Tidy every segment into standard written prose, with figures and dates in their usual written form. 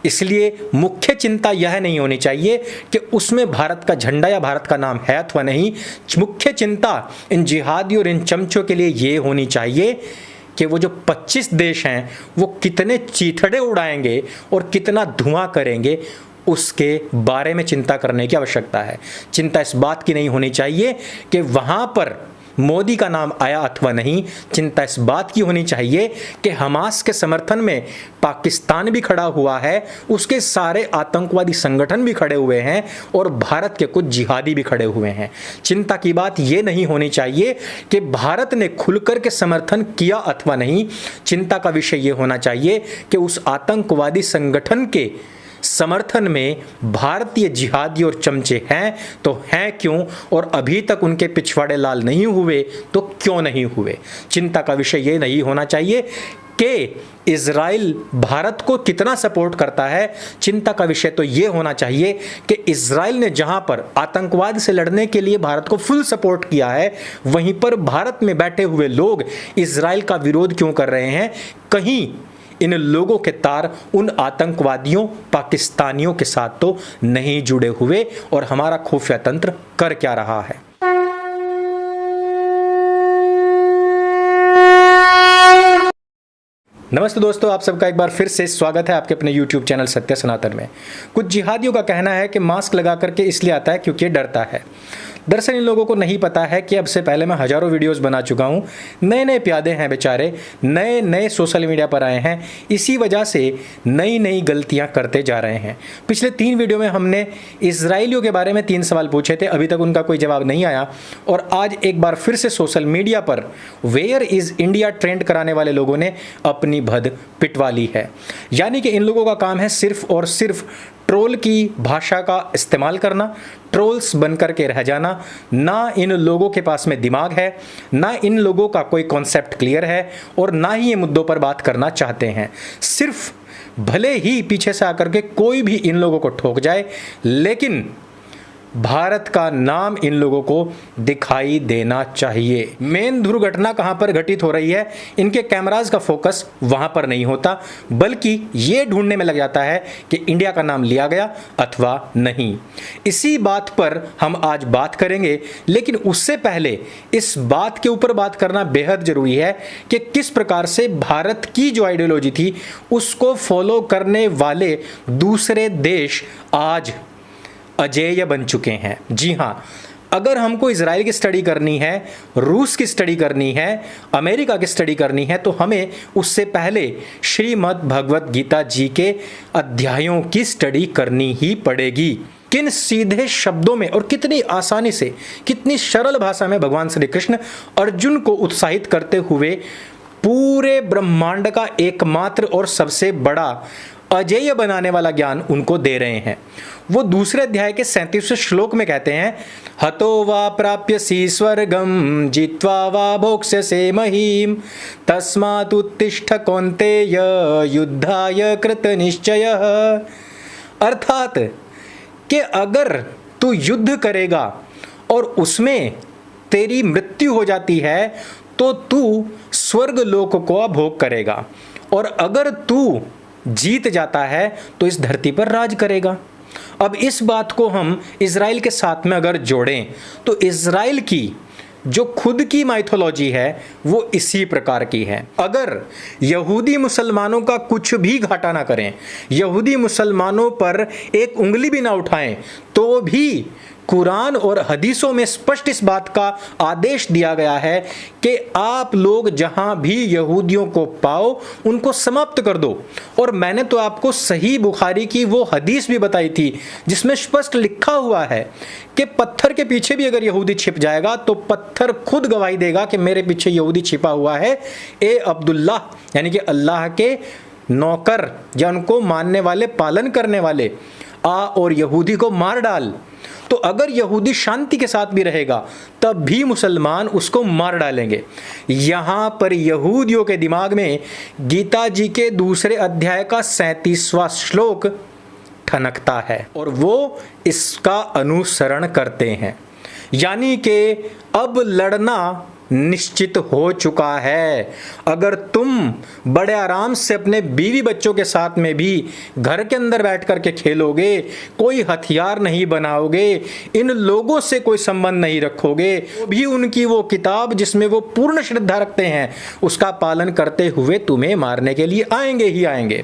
इसलिए मुख्य चिंता यह नहीं होनी चाहिए कि उसमें भारत का झंडा या भारत का नाम है अथवा नहीं। मुख्य चिंता इन जिहादी और इन चमचों के लिए ये होनी चाहिए कि वो जो 25 देश हैं वो कितने चीथड़े उड़ाएंगे और कितना धुआं करेंगे, उसके बारे में चिंता करने की आवश्यकता है। चिंता इस बात की नहीं होनी चाहिए कि वहाँ पर मोदी का नाम आया अथवा नहीं। चिंता इस बात की होनी चाहिए कि हमास के समर्थन में पाकिस्तान भी खड़ा हुआ है, उसके सारे आतंकवादी संगठन भी खड़े हुए हैं और भारत के कुछ जिहादी भी खड़े हुए हैं। चिंता की बात यह नहीं होनी चाहिए कि भारत ने खुलकर के समर्थन किया अथवा नहीं। चिंता का विषय यह होना चाहिए कि उस आतंकवादी संगठन के समर्थन में भारतीय जिहादी और चमचे हैं तो हैं क्यों, और अभी तक उनके पिछवाड़े लाल नहीं हुए तो क्यों नहीं हुए। चिंता का विषय ये नहीं होना चाहिए कि इजराइल भारत को कितना सपोर्ट करता है। चिंता का विषय तो ये होना चाहिए कि इजराइल ने जहां पर आतंकवाद से लड़ने के लिए भारत को फुल सपोर्ट किया है, वहीं पर भारत में बैठे हुए लोग इजराइल का विरोध क्यों कर रहे हैं। कहीं इन लोगों के तार उन आतंकवादियों पाकिस्तानियों के साथ तो नहीं जुड़े हुए, और हमारा खुफिया तंत्र कर क्या रहा है। नमस्ते दोस्तों, आप सबका एक बार फिर से स्वागत है आपके अपने YouTube चैनल सत्य सनातन में। कुछ जिहादियों का कहना है कि मास्क लगा करके इसलिए आता है क्योंकि डरता है। दरअसल इन लोगों को नहीं पता है कि अब से पहले मैं हजारों वीडियोस बना चुका हूं। नए नए प्यादे हैं बेचारे, नए नए सोशल मीडिया पर आए हैं, इसी वजह से नई नई गलतियां करते जा रहे हैं। पिछले 3 वीडियो में हमने इजराइलियों के बारे में 3 सवाल पूछे थे, अभी तक उनका कोई जवाब नहीं आया। और आज एक बार फिर से सोशल मीडिया पर वेयर इज इंडिया ट्रेंड कराने वाले लोगों ने अपनी भद पिटवा ली है। यानी कि इन लोगों का काम है सिर्फ और सिर्फ ट्रोल की भाषा का इस्तेमाल करना, ट्रोल्स बनकर के रह जाना। ना इन लोगों के पास में दिमाग है, ना इन लोगों का कोई कॉन्सेप्ट क्लियर है, और ना ही ये मुद्दों पर बात करना चाहते हैं। सिर्फ भले ही पीछे से आकर के कोई भी इन लोगों को ठोक जाए, लेकिन भारत का नाम इन लोगों को दिखाई देना चाहिए। मेन दुर्घटना कहां पर घटित हो रही है, इनके कैमरास का फोकस वहां पर नहीं होता, बल्कि ये ढूंढने में लग जाता है कि इंडिया का नाम लिया गया अथवा नहीं। इसी बात पर हम आज बात करेंगे, लेकिन उससे पहले इस बात के ऊपर बात करना बेहद जरूरी है कि किस प्रकार से भारत की जो आइडियोलॉजी थी उसको फॉलो करने वाले दूसरे देश आज अजेय बन चुके हैं। जी हाँ, अगर हमको इजराइल की स्टडी करनी है, रूस की स्टडी करनी है, अमेरिका की स्टडी करनी है, तो हमें उससे पहले श्रीमद् भगवत गीता जी के अध्यायों की स्टडी करनी ही पड़ेगी। किन सीधे शब्दों में और कितनी आसानी से, कितनी सरल भाषा में भगवान श्री कृष्ण अर्जुन को उत्साहित करते हुए पूरे ब्रह्मांड का एकमात्र और सबसे बड़ा अजेय बनाने वाला ज्ञान उनको दे रहे हैं। वो दूसरे अध्याय के 37वें श्लोक में कहते हैं, हतो वा प्राप्यसि स्वर्गम जित्वा वा भोक्ष्यसे महीम तस्मात् उत्तिष्ठ कौन्तेय युद्धाय कृत निश्चयः। अर्थात कि अगर तू युद्ध करेगा और उसमें तेरी मृत्यु हो जाती है तो तू स्वर्ग लोक को भोग करेगा, और अगर तू जीत जाता है तो इस धरती पर राज करेगा। अब इस बात को हम इजराइल के साथ में अगर जोड़ें तो इजराइल की जो खुद की माइथोलॉजी है वो इसी प्रकार की है। अगर यहूदी मुसलमानों का कुछ भी घाटा ना करें, यहूदी मुसलमानों पर एक उंगली भी ना उठाएं, तो भी कुरान और हदीसों में स्पष्ट इस बात का आदेश दिया गया है कि आप लोग जहां भी यहूदियों को पाओ उनको समाप्त कर दो। और मैंने तो आपको सही बुखारी की वो हदीस भी बताई थी जिसमें स्पष्ट लिखा हुआ है कि पत्थर के पीछे भी अगर यहूदी छिप जाएगा तो पत्थर खुद गवाही देगा कि मेरे पीछे यहूदी छिपा हुआ है। ए अब्दुल्लाह, यानी कि अल्लाह के नौकर या उनको मानने वाले, पालन करने वाले, आ और यहूदी को मार डाल। तो अगर यहूदी शांति के साथ भी रहेगा तब भी मुसलमान उसको मार डालेंगे। यहां पर यहूदियों के दिमाग में गीता जी के दूसरे अध्याय का 37वां श्लोक ठनकता है और वो इसका अनुसरण करते हैं। यानी कि अब लड़ना निश्चित हो चुका है। अगर तुम बड़े आराम से अपने बीवी बच्चों के साथ में भी घर के अंदर बैठ करके खेलोगे, कोई हथियार नहीं बनाओगे, इन लोगों से कोई संबंध नहीं रखोगे, तो भी उनकी वो किताब जिसमें वो पूर्ण श्रद्धा रखते हैं उसका पालन करते हुए तुम्हें मारने के लिए आएंगे ही आएंगे।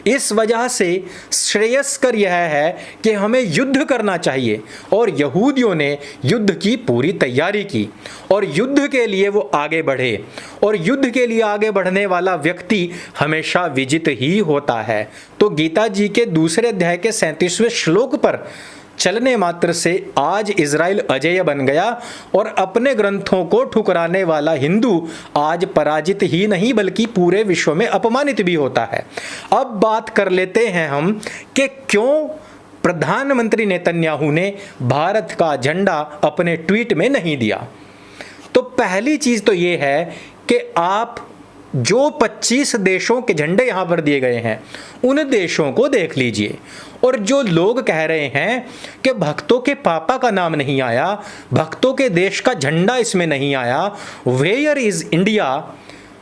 इस वजह से श्रेयस्कर यह है कि हमें युद्ध करना चाहिए, और यहूदियों ने युद्ध की पूरी तैयारी की और युद्ध के लिए वो आगे बढ़े, और युद्ध के लिए आगे बढ़ने वाला व्यक्ति हमेशा विजित ही होता है। तो गीता जी के दूसरे अध्याय के 37वें श्लोक पर चलने मात्र से आज इजराइल अजेय बन गया, और अपने ग्रंथों को ठुकराने वाला हिंदू आज पराजित ही नहीं बल्कि पूरे विश्व में अपमानित भी होता है। अब बात कर लेते हैं हम कि क्यों प्रधानमंत्री नेतन्याहू ने भारत का झंडा अपने ट्वीट में नहीं दिया। तो पहली चीज तो ये है कि आप जो 25 देशों के झंडे यहां पर दिए गए हैं उन देशों को देख लीजिए, और जो लोग कह रहे हैं कि भक्तों के पापा का नाम नहीं आया, भक्तों के देश का झंडा इसमें नहीं आया, वेयर इज इंडिया।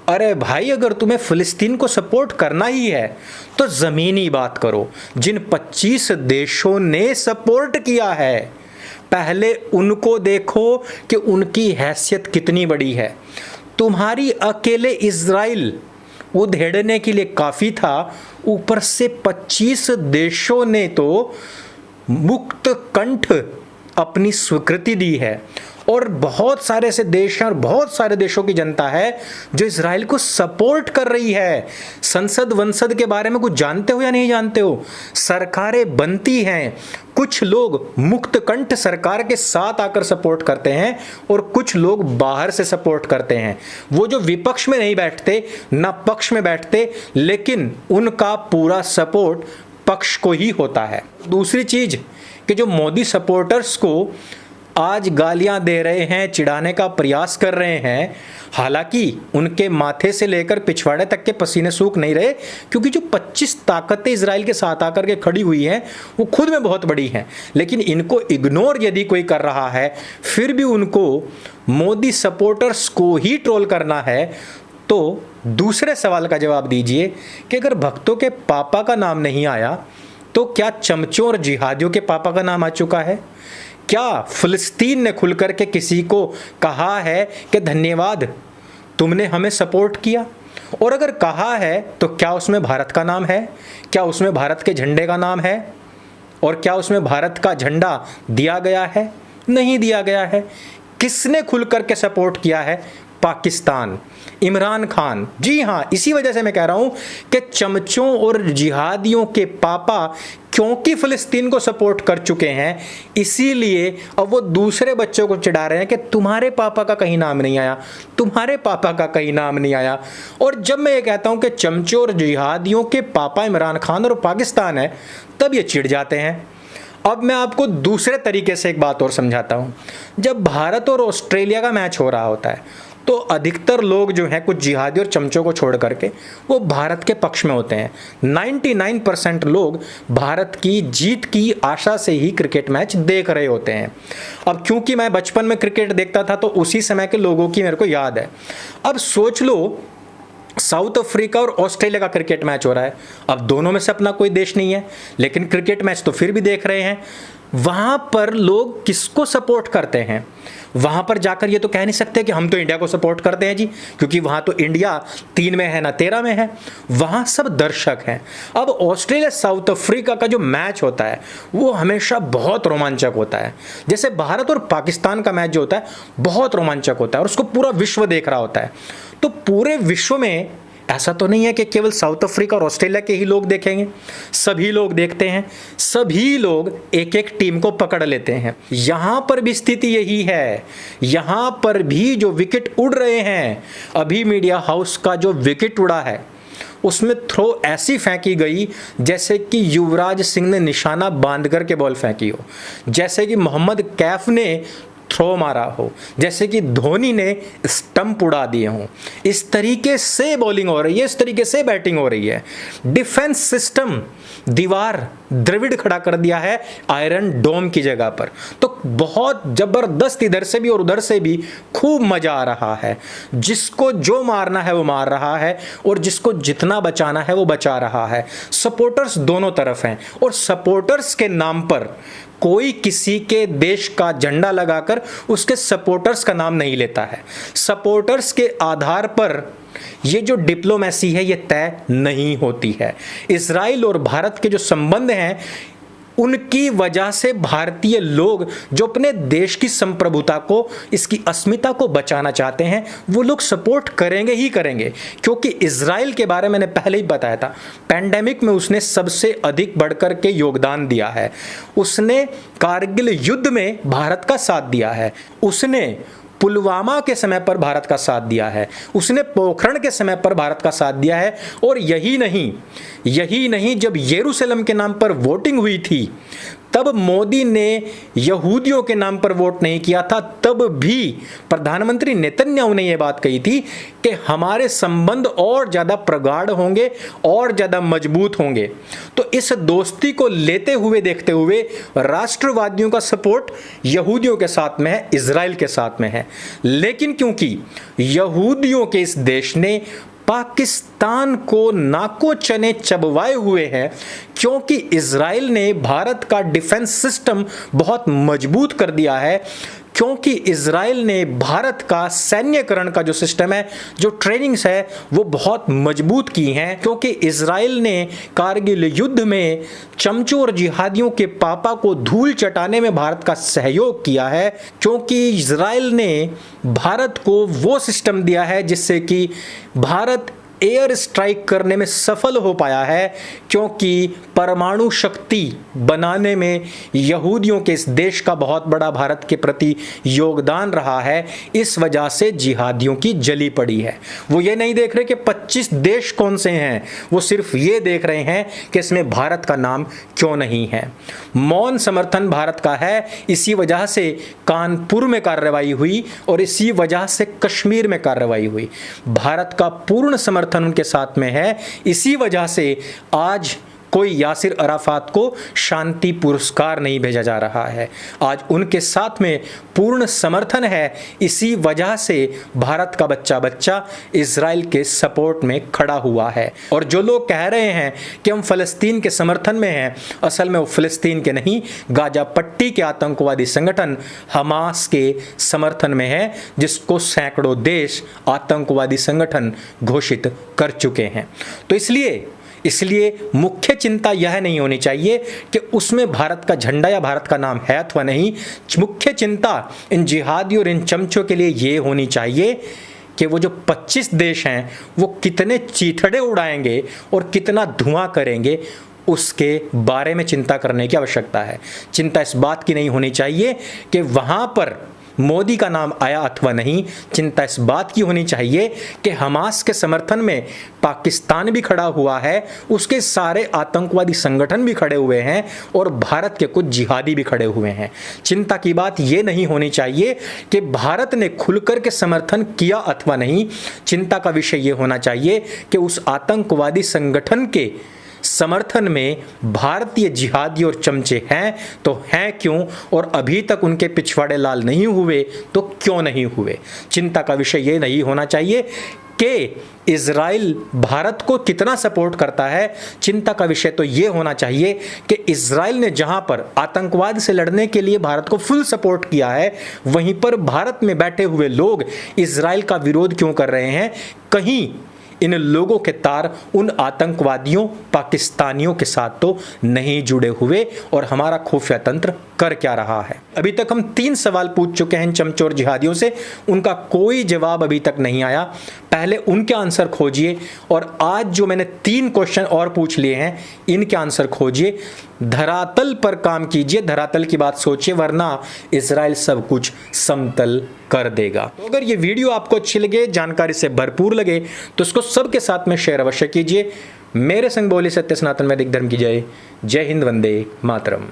अरे भाई, अगर तुम्हें फिलिस्तीन को सपोर्ट करना ही है तो जमीनी बात करो। जिन 25 देशों ने सपोर्ट किया है पहले उनको देखो कि उनकी हैसियत कितनी बड़ी है। तुम्हारी अकेले इजराइल उधेड़ने के लिए काफी था, ऊपर से 25 देशों ने तो मुक्त कंठ अपनी स्वीकृति दी है, और बहुत सारे ऐसे देश हैं और बहुत सारे देशों की जनता है जो इजराइल को सपोर्ट कर रही है। संसद वंसद के बारे में कुछ जानते हो या नहीं जानते हो? सरकारें बनती हैं, कुछ लोग मुक्त कंठ सरकार के साथ आकर सपोर्ट करते हैं और कुछ लोग बाहर से सपोर्ट करते हैं। वो जो विपक्ष में नहीं बैठते ना पक्ष में बैठते, लेकिन उनका पूरा सपोर्ट पक्ष को ही होता है। दूसरी चीज कि जो मोदी सपोर्टर्स को आज गालियां दे रहे हैं, चिढ़ाने का प्रयास कर रहे हैं, हालांकि उनके माथे से लेकर पिछवाड़े तक के पसीने सूख नहीं रहे, क्योंकि जो 25 ताकतें इजराइल के साथ आकर के खड़ी हुई हैं वो खुद में बहुत बड़ी हैं। लेकिन इनको इग्नोर यदि कोई कर रहा है, फिर भी उनको मोदी सपोर्टर्स को ही ट्रोल करना है, तो दूसरे सवाल का जवाब दीजिए कि अगर भक्तों के पापा का नाम नहीं आया तो क्या चमचों और जिहादियों के पापा का नाम आ चुका है? क्या फिलिस्तीन ने खुलकर के किसी को कहा है कि धन्यवाद तुमने हमें सपोर्ट किया? और अगर कहा है तो क्या उसमें भारत का नाम है? क्या उसमें भारत के झंडे का नाम है? और क्या उसमें भारत का झंडा दिया गया है? नहीं दिया गया है। किसने खुलकर के सपोर्ट किया है? पाकिस्तान, इमरान खान। जी हाँ, इसी वजह से मैं कह रहा हूं कि चमचों और जिहादियों के पापा क्योंकि फिलिस्तीन को सपोर्ट कर चुके हैं, इसीलिए अब वो दूसरे बच्चों को चिढ़ा रहे हैं कि तुम्हारे पापा का कहीं नाम नहीं आया, तुम्हारे पापा का कहीं नाम नहीं आया। और जब मैं ये कहता हूं कि चमचों और जिहादियों के पापा इमरान खान और पाकिस्तान है, तब ये चिढ़ जाते हैं। अब मैं आपको दूसरे तरीके से एक बात और समझाता हूं। जब भारत और ऑस्ट्रेलिया का मैच हो रहा होता है तो अधिकतर लोग जो हैं, कुछ जिहादी और चमचों को छोड़ करके, वो भारत के पक्ष में होते हैं। 99% लोग भारत की जीत की आशा से ही क्रिकेट मैच देख रहे होते हैं। अब क्योंकि मैं बचपन में क्रिकेट देखता था तो उसी समय के लोगों की मेरे को याद है। अब सोच लो, साउथ अफ्रीका और ऑस्ट्रेलिया का क्रिकेट मैच हो रहा है। अब दोनों में से अपना कोई देश नहीं है, लेकिन क्रिकेट मैच तो फिर भी देख रहे हैं। वहां पर लोग किसको सपोर्ट करते हैं? वहां पर जाकर ये तो कह नहीं सकते कि हम तो इंडिया को सपोर्ट करते हैं जी, क्योंकि वहां तो इंडिया 3 में है ना 13 में है। वहां सब दर्शक हैं। अब ऑस्ट्रेलिया साउथ अफ्रीका का जो मैच होता है वो हमेशा बहुत रोमांचक होता है। जैसे भारत और पाकिस्तान का मैच जो होता है बहुत रोमांचक होता है और उसको पूरा विश्व देख रहा होता है। तो पूरे विश्व में ऐसा तो नहीं है कि केवल साउथ अफ्रीका और ऑस्ट्रेलिया के ही लोग देखेंगे, सभी लोग देखते हैं, सभी लोग एक एक टीम को पकड़ लेते हैं। यहां पर भी स्थिति यही है। यहां पर भी जो विकेट उड़ रहे हैं, अभी मीडिया हाउस का जो विकेट उड़ा है उसमें थ्रो ऐसी फेंकी गई जैसे कि युवराज सिंह ने निशाना बांध करके बॉल फेंकी हो, जैसे कि मोहम्मद कैफ ने थ्रो मारा हो, जैसे कि धोनी ने स्टंप उड़ा दिए हों। इस तरीके से बॉलिंग हो रही है, इस तरीके से बैटिंग हो रही है। डिफेंस सिस्टम, दीवार द्रविड़ खड़ा कर दिया है आयरन डोम की जगह पर। तो बहुत जबरदस्त इधर से भी और उधर से भी खूब मजा आ रहा है। जिसको जो मारना है वो मार रहा है और जिसको जितना बचाना है वो बचा रहा है। सपोर्टर्स दोनों तरफ हैं और सपोर्टर्स के नाम पर कोई किसी के देश का झंडा लगाकर उसके सपोर्टर्स का नाम नहीं लेता है। सपोर्टर्स के आधार पर ये जो डिप्लोमेसी है ये तय नहीं होती है। इजराइल और भारत के जो संबंध हैं उनकी वजह से भारतीय लोग जो अपने देश की संप्रभुता को, इसकी अस्मिता को बचाना चाहते हैं, वो लोग सपोर्ट करेंगे ही करेंगे। क्योंकि इजराइल के बारे में मैंने पहले ही बताया था, पैंडेमिक में उसने सबसे अधिक बढ़कर के योगदान दिया है। उसने कारगिल युद्ध में भारत का साथ दिया है, उसने पुलवामा के समय पर भारत का साथ दिया है, उसने पोखरण के समय पर भारत का साथ दिया है। और यही नहीं, जब यरूशलेम के नाम पर वोटिंग हुई थी तब मोदी ने यहूदियों के नाम पर वोट नहीं किया था, तब भी प्रधानमंत्री नेतन्याहू ने यह बात कही थी कि हमारे संबंध और ज़्यादा प्रगाढ़ होंगे और ज़्यादा मजबूत होंगे। तो इस दोस्ती को लेते हुए देखते हुए राष्ट्रवादियों का सपोर्ट यहूदियों के साथ में है, इजराइल के साथ में है। लेकिन क्योंकि यहूदियों के इस देश ने पाकिस्तान को नाको चने चबवाए हुए हैं, क्योंकि इजराइल ने भारत का डिफेंस सिस्टम बहुत मजबूत कर दिया है, क्योंकि इजराइल ने भारत का सैन्यकरण का जो सिस्टम है, जो ट्रेनिंग्स है, वो बहुत मजबूत की हैं, क्योंकि इजराइल ने कारगिल युद्ध में चमचों और जिहादियों के पापा को धूल चटाने में भारत का सहयोग किया है, क्योंकि इजराइल ने भारत को वो सिस्टम दिया है जिससे कि भारत एयर स्ट्राइक करने में सफल हो पाया है, क्योंकि परमाणु शक्ति बनाने में यहूदियों के इस देश का बहुत बड़ा भारत के प्रति योगदान रहा है। इस वजह से जिहादियों की जली पड़ी है। वो ये नहीं देख रहे कि 25 देश कौन से हैं, वो सिर्फ ये देख रहे हैं कि इसमें भारत का नाम क्यों नहीं है। मौन समर्थन भारत का है, इसी वजह से कानपुर में कार्रवाई हुई और इसी वजह से कश्मीर में कार्रवाई हुई। भारत का पूर्ण समर्थन उनके साथ में है, इसी वजह से आज कोई यासिर अराफात को शांति पुरस्कार नहीं भेजा जा रहा है। आज उनके साथ में पूर्ण समर्थन है, इसी वजह से भारत का बच्चा बच्चा इजराइल के सपोर्ट में खड़ा हुआ है। और जो लोग कह रहे हैं कि हम फ़लस्तीन के समर्थन में हैं, असल में वो फ़लस्तीन के नहीं, गाजा पट्टी के आतंकवादी संगठन हमास के समर्थन में है, जिसको सैकड़ों देश आतंकवादी संगठन घोषित कर चुके हैं। तो इसलिए मुख्य चिंता यह नहीं होनी चाहिए कि उसमें भारत का झंडा या भारत का नाम है अथवा नहीं। मुख्य चिंता इन जिहादी और इन चमचों के लिए ये होनी चाहिए कि वो जो 25 देश हैं वो कितने चीथड़े उड़ाएंगे और कितना धुआं करेंगे, उसके बारे में चिंता करने की आवश्यकता है। चिंता इस बात की नहीं होनी चाहिए कि वहाँ पर मोदी का नाम आया अथवा नहीं। चिंता इस बात की होनी चाहिए कि हमास के समर्थन में पाकिस्तान भी खड़ा हुआ है, उसके सारे आतंकवादी संगठन भी खड़े हुए हैं और भारत के कुछ जिहादी भी खड़े हुए हैं। चिंता की बात ये नहीं होनी चाहिए कि भारत ने खुलकर के समर्थन किया अथवा नहीं। चिंता का विषय ये होना चाहिए कि उस आतंकवादी संगठन के समर्थन में भारतीय जिहादी और चमचे हैं तो हैं क्यों, और अभी तक उनके पिछवाड़े लाल नहीं हुए तो क्यों नहीं हुए। चिंता का विषय ये नहीं होना चाहिए कि इजराइल भारत को कितना सपोर्ट करता है। चिंता का विषय तो ये होना चाहिए कि इजराइल ने जहां पर आतंकवाद से लड़ने के लिए भारत को फुल सपोर्ट किया है, वहीं पर भारत में बैठे हुए लोग इजराइल का विरोध क्यों कर रहे हैं। कहीं इन लोगों के तार उन आतंकवादियों पाकिस्तानियों के साथ तो नहीं जुड़े हुए, और हमारा खुफिया तंत्र कर क्या रहा है। अभी तक हम 3 सवाल पूछ चुके हैं इन चमचोर जिहादियों से, उनका कोई जवाब अभी तक नहीं आया। पहले उनके आंसर खोजिए, और आज जो मैंने 3 क्वेश्चन और पूछ लिए हैं इनके आंसर खोजिए। धरातल पर काम कीजिए, धरातल की बात सोचिए, वरना इजराइल सब कुछ समतल कर देगा। तो अगर ये वीडियो आपको अच्छी लगे, जानकारी से भरपूर लगे, तो इसको सबके साथ में शेयर अवश्य कीजिए। मेरे संग बोले सत्य सनातन वैदिक धर्म की जय। जय हिंद, वंदे मातरम।